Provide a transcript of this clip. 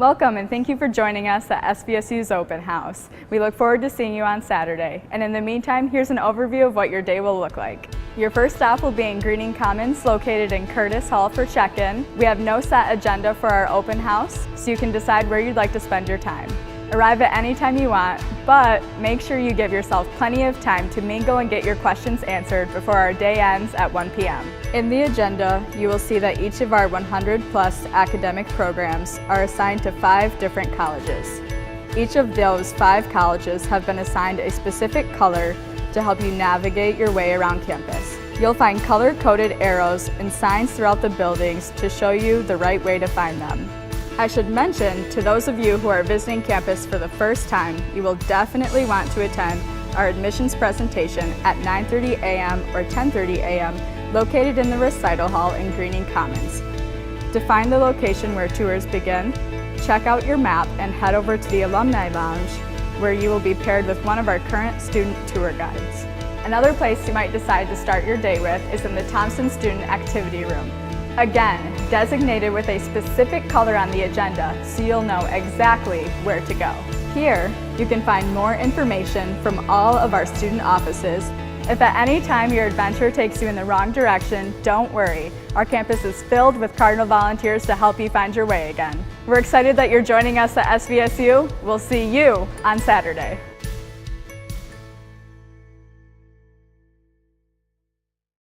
Welcome and thank you for joining us at SVSU's Open House. We look forward to seeing you on Saturday. And in the meantime, here's an overview of what your day will look like. Your first stop will be in Greening Commons, located in Curtis Hall for check-in. We have no set agenda for our open house, so you can decide where you'd like to spend your time. Arrive at any time you want, but make sure you give yourself plenty of time to mingle and get your questions answered before our day ends at 1 p.m. In the agenda, you will see that each of our 100+ academic programs are assigned to 5 different colleges. Each of those 5 colleges have been assigned a specific color to help you navigate your way around campus. You'll find color-coded arrows and signs throughout the buildings to show you the right way to find them. I should mention, to those of you who are visiting campus for the first time, you will definitely want to attend our admissions presentation at 9:30 a.m. or 10:30 a.m. located in the recital hall in Greening Commons. To find the location where tours begin, check out your map and head over to the Alumni Lounge, where you will be paired with one of our current student tour guides. Another place you might decide to start your day with is in the Thompson Student Activity Room. Again, designated with a specific color on the agenda, so you'll know exactly where to go. Here, you can find more information from all of our student offices. If at any time your adventure takes you in the wrong direction, don't worry. Our campus is filled with Cardinal volunteers to help you find your way again. We're excited that you're joining us at SVSU. We'll see you on Saturday.